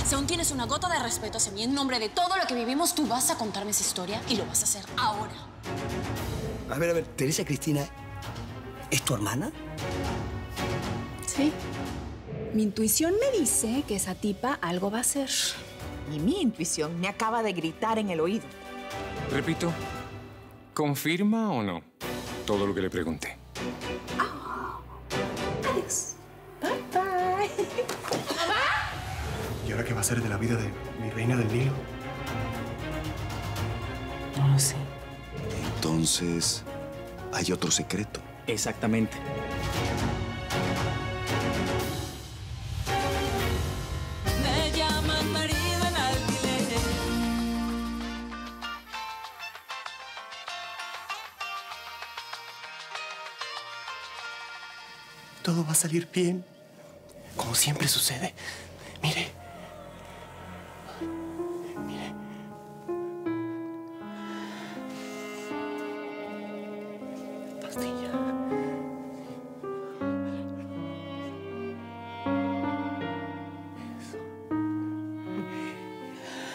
Si aún tienes una gota de respeto hacia mí en nombre de todo lo que vivimos, tú vas a contarme esa historia y lo vas a hacer ahora. A ver, Teresa Cristina, ¿es tu hermana? Sí. Mi intuición me dice que esa tipa algo va a hacer. Y mi intuición me acaba de gritar en el oído. Repito, ¿confirma o no todo lo que le pregunté? Adiós. Bye, bye. ¿Y ahora qué va a ser de la vida de mi reina del Nilo? No lo sé. Entonces, hay otro secreto. Exactamente. Me llaman marido en alquiler. Todo va a salir bien, como siempre sucede. Mire. Mire. Pastilla. Eso.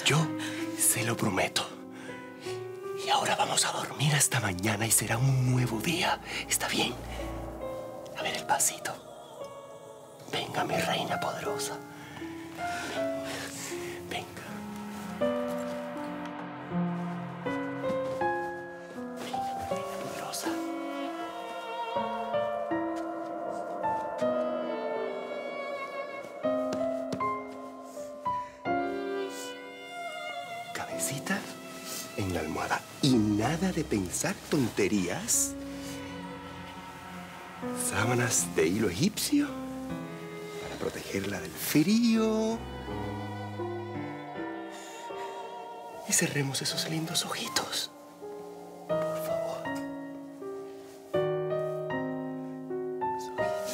Yo se lo prometo. Y ahora vamos a dormir hasta mañana y será un nuevo día. ¿Está bien? A ver el pasito. Venga, mi reina poderosa. Venga. Venga, mi reina poderosa. Cabecita en la almohada. Y nada de pensar tonterías. Sábanas de hilo egipcio para protegerla del frío. Y cerremos esos lindos ojitos. Por favor. Los ojitos.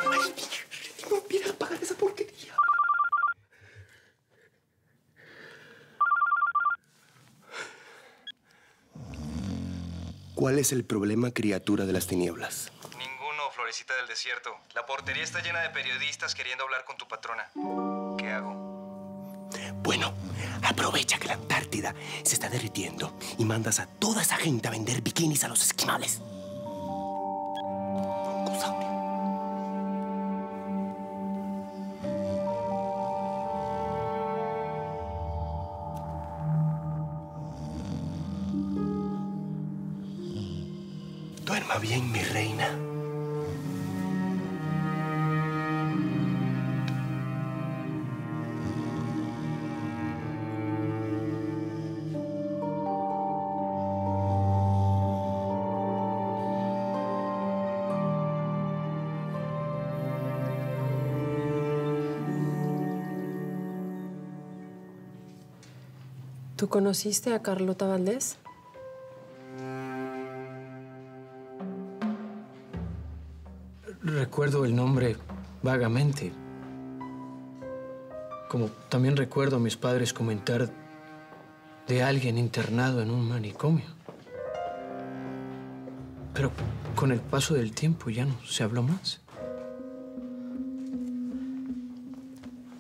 Ay, mira, apagar esa porquería. ¿Cuál es el problema, criatura de las tinieblas? Ninguno, Florecita del Desierto. La portería está llena de periodistas queriendo hablar con tu patrona. ¿Qué hago? Bueno, aprovecha que la Antártida se está derritiendo y mandas a toda esa gente a vender bikinis a los esquimales. Broncosaurio. Duerma bien, mi reina. ¿Tú conociste a Carlota Valdés? Recuerdo el nombre vagamente. Como también recuerdo a mis padres comentar de alguien internado en un manicomio. Pero con el paso del tiempo ya no se habló más.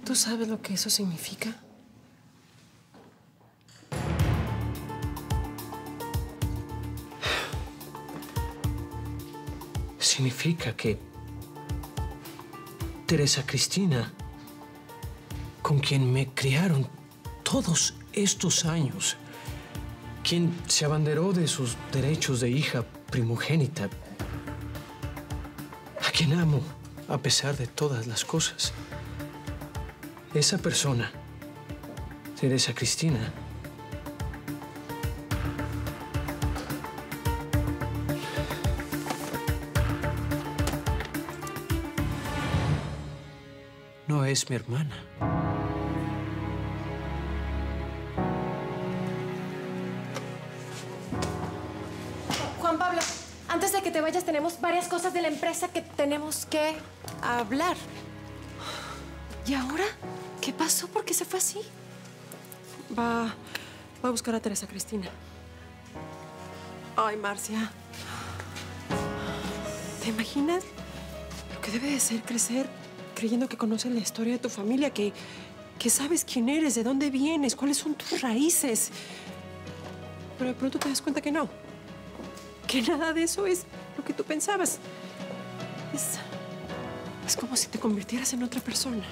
¿Tú sabes lo que eso significa? Significa que Teresa Cristina, con quien me criaron todos estos años, quien se abanderó de sus derechos de hija primogénita, a quien amo a pesar de todas las cosas, esa persona, Teresa Cristina, no es mi hermana. Juan Pablo, antes de que te vayas, tenemos varias cosas de la empresa que tenemos que hablar. ¿Y ahora? ¿Qué pasó? ¿Por qué se fue así? Va a buscar a Teresa Cristina. Ay, Marcia. ¿Te imaginas lo que debe de ser crecer creyendo que conoces la historia de tu familia, que sabes quién eres, de dónde vienes, cuáles son tus raíces? Pero de pronto te das cuenta que no. Que nada de eso es lo que tú pensabas. Es como si te convirtieras en otra persona.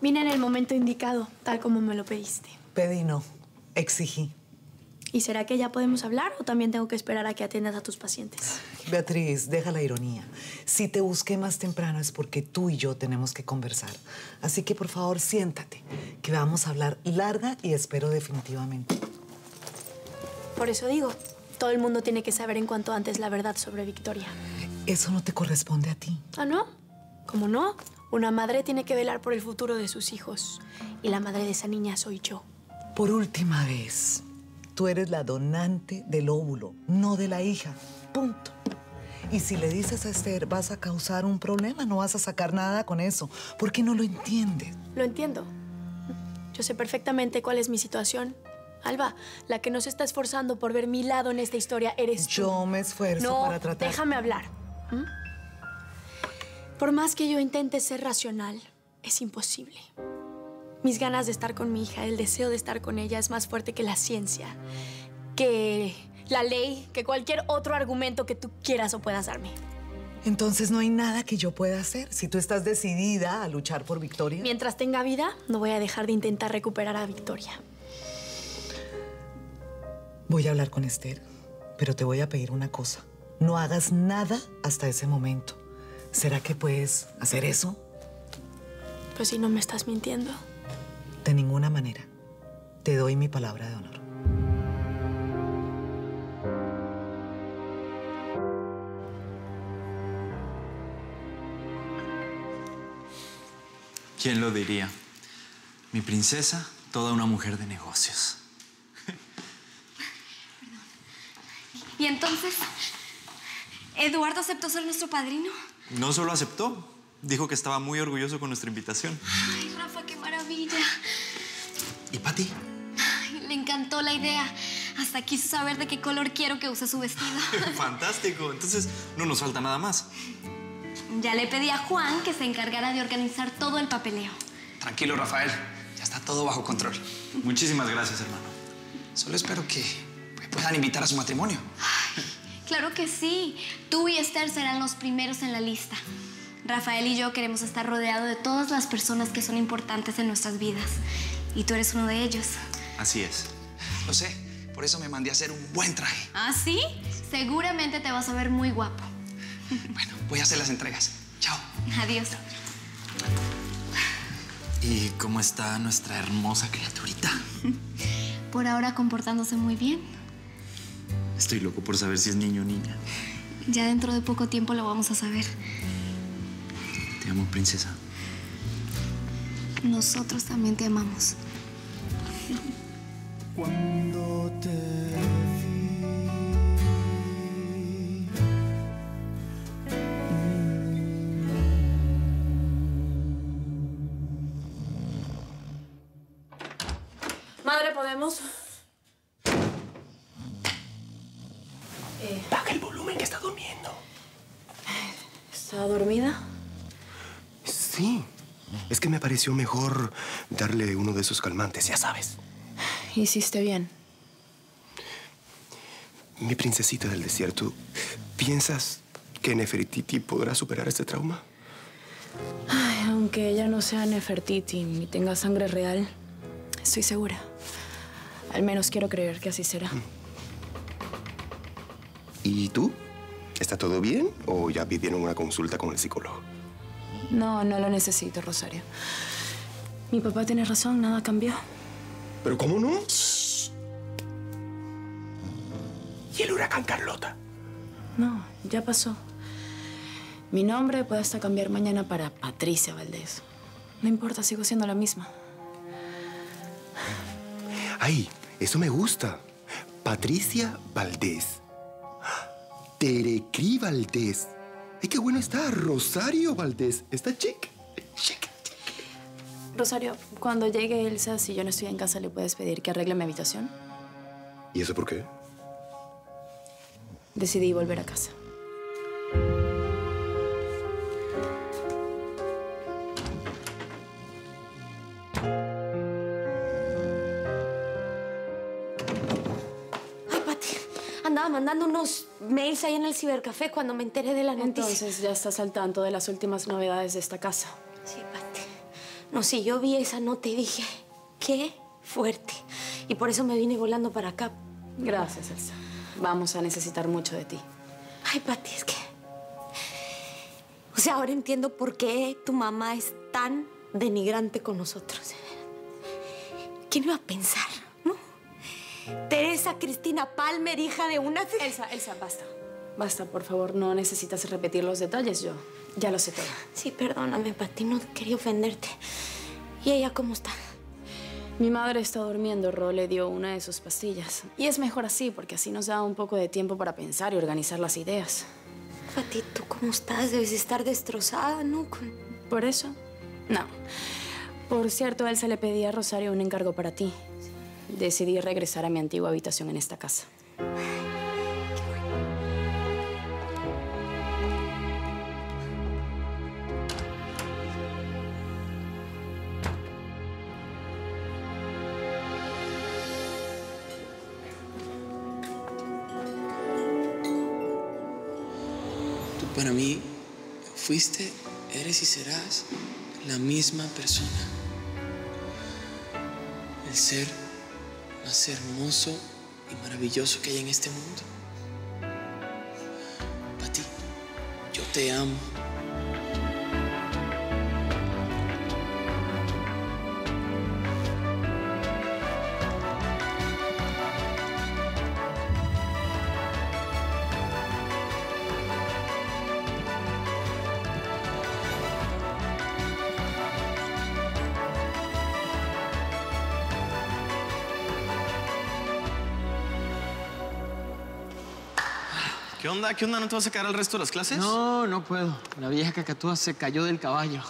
Vine en el momento indicado, tal como me lo pediste. Pedí no, exigí. ¿Y será que ya podemos hablar o también tengo que esperar a que atiendas a tus pacientes? Beatriz, deja la ironía. Si te busqué más temprano es porque tú y yo tenemos que conversar. Así que, por favor, siéntate, que vamos a hablar larga y espero definitivamente. Por eso digo, todo el mundo tiene que saber en cuanto antes la verdad sobre Victoria. Eso no te corresponde a ti. ¿Ah, no? ¿Cómo no? Una madre tiene que velar por el futuro de sus hijos. Y la madre de esa niña soy yo. Por última vez, tú eres la donante del óvulo, no de la hija. Punto. Y si le dices a Esther, vas a causar un problema, no vas a sacar nada con eso. ¿Por qué no lo entiendes? Lo entiendo. Yo sé perfectamente cuál es mi situación. Alba, la que no se está esforzando por ver mi lado en esta historia eres tú. Yo me esfuerzo para tratar... No, déjame hablar. Por más que yo intente ser racional, es imposible. Mis ganas de estar con mi hija, el deseo de estar con ella es más fuerte que la ciencia, que la ley, que cualquier otro argumento que tú quieras o puedas darme. Entonces no hay nada que yo pueda hacer si tú estás decidida a luchar por Victoria. Mientras tenga vida, no voy a dejar de intentar recuperar a Victoria. Voy a hablar con Esther, pero te voy a pedir una cosa. No hagas nada hasta ese momento. ¿Será que puedes hacer eso? Pues si no me estás mintiendo. De ninguna manera. Te doy mi palabra de honor. ¿Quién lo diría? Mi princesa, toda una mujer de negocios. ¿Y entonces, Eduardo aceptó ser nuestro padrino? No solo aceptó, dijo que estaba muy orgulloso con nuestra invitación. Ay, Rafa, qué maravilla. ¿Y Pati? Ay, le encantó la idea. Hasta quiso saber de qué color quiero que use su vestido. Fantástico, entonces no nos falta nada más. Ya le pedí a Juan que se encargara de organizar todo el papeleo. Tranquilo, Rafael. Ya está todo bajo control. Muchísimas gracias, hermano. Solo espero que puedan invitar a su matrimonio. Ay, claro que sí. Tú y Esther serán los primeros en la lista. Rafael y yo queremos estar rodeados de todas las personas que son importantes en nuestras vidas. Y tú eres uno de ellos. Así es. Lo sé. Por eso me mandé a hacer un buen traje. ¿Ah, sí? Seguramente te vas a ver muy guapo. Bueno, voy a hacer las entregas. Chao. Adiós. ¿Y cómo está nuestra hermosa criaturita? Por ahora comportándose muy bien. Estoy loco por saber si es niño o niña. Ya dentro de poco tiempo lo vamos a saber. Te amo, princesa. Nosotros también te amamos. Cuando te vi, Madre, ¿podemos? Baja el volumen, que está durmiendo. ¿Está dormida? Sí. Es que me pareció mejor darle uno de esos calmantes, ya sabes. Hiciste bien. Mi princesita del desierto, ¿piensas que Nefertiti podrá superar este trauma? Ay, aunque ella no sea Nefertiti ni tenga sangre real, estoy segura. Al menos quiero creer que así será. ¿Y tú? ¿Está todo bien o ya pidieron una consulta con el psicólogo? No, no lo necesito, Rosario. Mi papá tiene razón, nada cambió. ¿Pero cómo no? Shh. ¿Y el huracán Carlota? No, ya pasó. Mi nombre puede hasta cambiar mañana para Patricia Valdés. No importa, sigo siendo la misma. Ay, eso me gusta. Patricia Valdés. Terecrí Valdés. ¡Ay, qué bueno está! Rosario Valdés. Está chic. Chic. Rosario, cuando llegue Elsa, si yo no estoy en casa, ¿le puedes pedir que arregle mi habitación? ¿Y eso por qué? Decidí volver a casa. Ay, Pati, andaba mandando unos mails ahí en el cibercafé cuando me enteré de la noticia. Entonces ya estás al tanto de las últimas novedades de esta casa. Sí, Pati. No, sí, yo vi esa nota y dije, qué fuerte. Y por eso me vine volando para acá. Gracias, Elsa. Vamos a necesitar mucho de ti. Ay, Pati, es que... O sea, ahora entiendo por qué tu mamá es tan denigrante con nosotros. ¿Quién iba a pensar, no? Teresa Cristina Palmer, hija de una... Elsa, basta. Basta, por favor, no necesitas repetir los detalles. Yo ya lo sé todo. Sí, perdóname, Pati, no quería ofenderte. ¿Y ella cómo está? Mi madre está durmiendo. Ro le dio una de sus pastillas. Y es mejor así, porque así nos da un poco de tiempo para pensar y organizar las ideas. Pati, ¿tú cómo estás? Debes estar destrozada, ¿no? ¿Por eso? No. Por cierto, Elsa le pedí a Rosario un encargo para ti. Decidí regresar a mi antigua habitación en esta casa. Para mí, fuiste, eres y serás la misma persona. El ser más hermoso y maravilloso que hay en este mundo. Pati, yo te amo. ¿Qué onda? ¿Qué onda? ¿No te vas a quedar al resto de las clases? No, no puedo. La vieja cacatúa se cayó del caballo.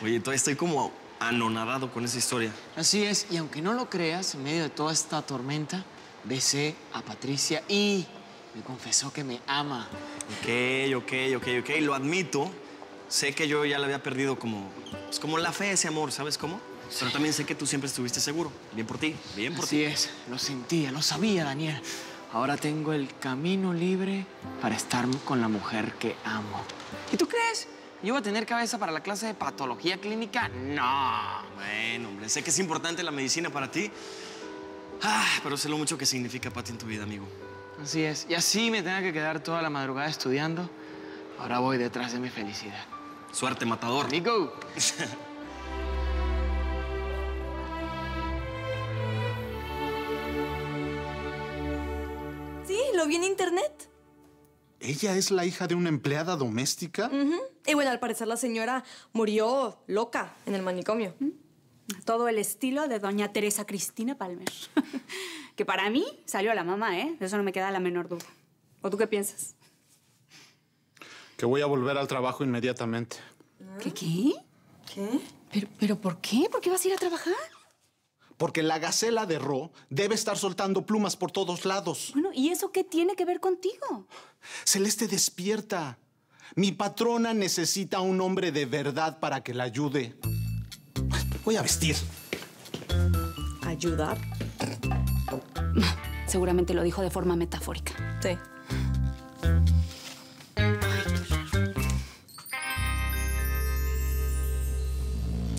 Oye, todavía estoy como anonadado con esa historia. Así es, y aunque no lo creas, en medio de toda esta tormenta, besé a Patricia y me confesó que me ama. Ok, lo admito. Sé que yo ya le había perdido como la fe a ese amor, ¿sabes cómo? Sí. Pero también sé que tú siempre estuviste seguro. Bien por ti, bien por ti. Así es, lo sentía, lo sabía, Daniel. Ahora tengo el camino libre para estar con la mujer que amo. ¿Y tú crees? ¿Yo voy a tener cabeza para la clase de patología clínica? No. Bueno, hombre, sé que es importante la medicina para ti. Pero sé lo mucho que significa Pati en tu vida, amigo. Así es. Y así me tenga que quedar toda la madrugada estudiando. Ahora voy detrás de mi felicidad. Suerte, matador. Amigo. Sí, lo vi en internet. ¿Ella es la hija de una empleada doméstica? Y bueno, al parecer la señora murió loca en el manicomio. Todo el estilo de doña Teresa Cristina Palmer. Que para mí salió a la mamá, ¿eh? De eso no me queda la menor duda. ¿O tú qué piensas? Que voy a volver al trabajo inmediatamente. ¿Qué? ¿Qué? ¿Pero por qué? ¿Por qué vas a ir a trabajar? Porque la gacela de Ro debe estar soltando plumas por todos lados. Bueno, ¿y eso qué tiene que ver contigo? Celeste, despierta. Mi patrona necesita un hombre de verdad para que la ayude. Voy a vestir. ¿Ayudar? Seguramente lo dijo de forma metafórica. Sí.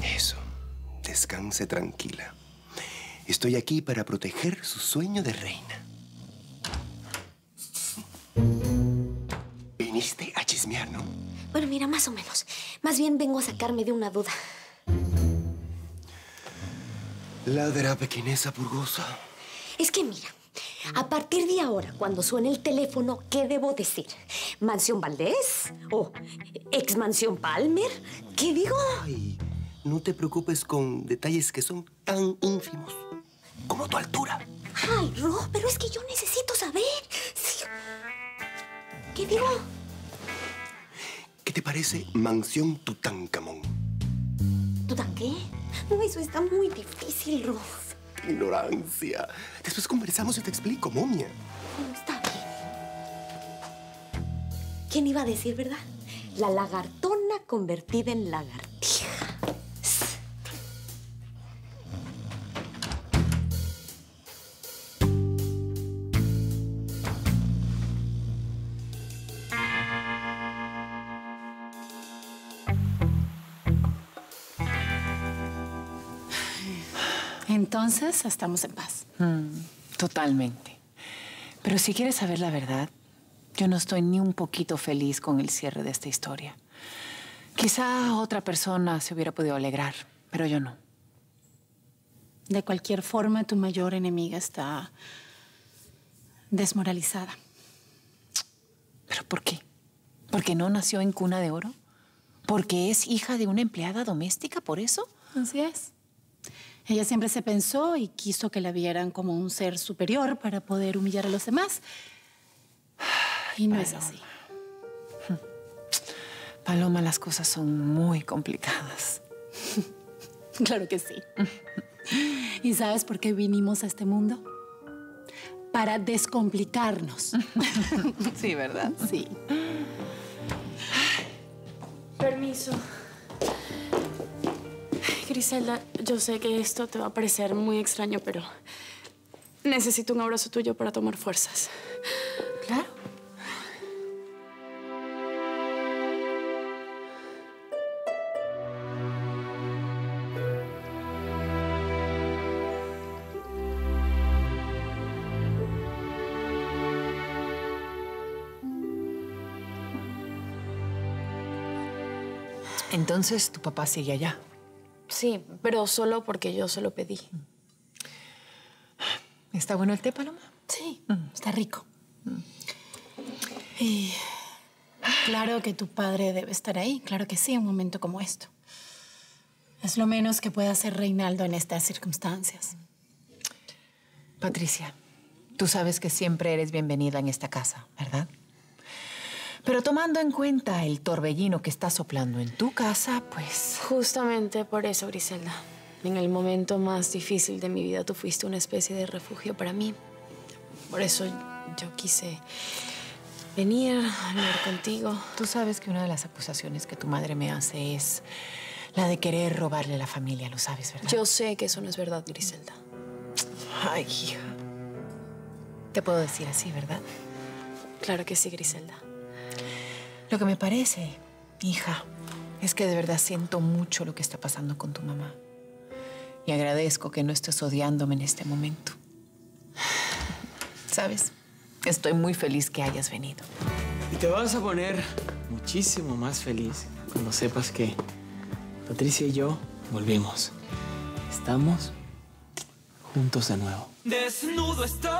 Eso. Descanse tranquila. Estoy aquí para proteger su sueño de reina. Viniste a chismear, ¿no? Bueno, mira, más o menos. Más bien vengo a sacarme de una duda. Ladra, pequinesa purgosa. Es que mira, a partir de ahora, cuando suene el teléfono, ¿qué debo decir? ¿Mansión Valdés? ¿O ex-mansión Palmer? ¿Qué digo? Ay, no te preocupes con detalles que son tan ínfimos como tu altura. Ay, Ro, pero es que yo necesito saber. Sí. ¿Qué digo? ¿Qué te parece Mansión Tutankamón? ¿Tutan qué? No, eso está muy difícil, Ruth. Ignorancia. Después conversamos y te explico, momia. Bueno, está bien. ¿Quién iba a decir, verdad? La lagartona convertida en lagartija. Entonces, estamos en paz. Totalmente. Pero si quieres saber la verdad, yo no estoy ni un poquito feliz con el cierre de esta historia. Quizá otra persona se hubiera podido alegrar, pero yo no. De cualquier forma, tu mayor enemiga está desmoralizada. ¿Pero por qué? ¿Porque no nació en cuna de oro? ¿Porque es hija de una empleada doméstica, por eso? Así es. Ella siempre se pensó y quiso que la vieran como un ser superior para poder humillar a los demás. Y no es así. Paloma, las cosas son muy complicadas. Claro que sí. ¿Y sabes por qué vinimos a este mundo? Para descomplicarnos. Sí, ¿verdad? Sí. Permiso. Griselda, yo sé que esto te va a parecer muy extraño, pero necesito un abrazo tuyo para tomar fuerzas. Claro. Entonces, tu papá sigue allá. Sí, pero solo porque yo se lo pedí. ¿Está bueno el té, Paloma? Sí, está rico. Y claro que tu padre debe estar ahí, claro que sí, en un momento como esto. Es lo menos que puede hacer Reinaldo en estas circunstancias. Patricia, tú sabes que siempre eres bienvenida en esta casa, ¿verdad? Pero tomando en cuenta el torbellino que está soplando en tu casa, pues... Justamente por eso, Griselda. En el momento más difícil de mi vida, tú fuiste una especie de refugio para mí. Por eso yo quise venir a hablar contigo. Tú sabes que una de las acusaciones que tu madre me hace es la de querer robarle la familia, lo sabes, ¿verdad? Yo sé que eso no es verdad, Griselda. Ay, hija. Te puedo decir así, ¿verdad? Claro que sí, Griselda. Lo que me parece, hija, es que de verdad siento mucho lo que está pasando con tu mamá. Y agradezco que no estés odiándome en este momento. ¿Sabes? Estoy muy feliz que hayas venido. Y te vas a poner muchísimo más feliz cuando sepas que Patricia y yo volvimos. Estamos juntos de nuevo. Desnudo estoy.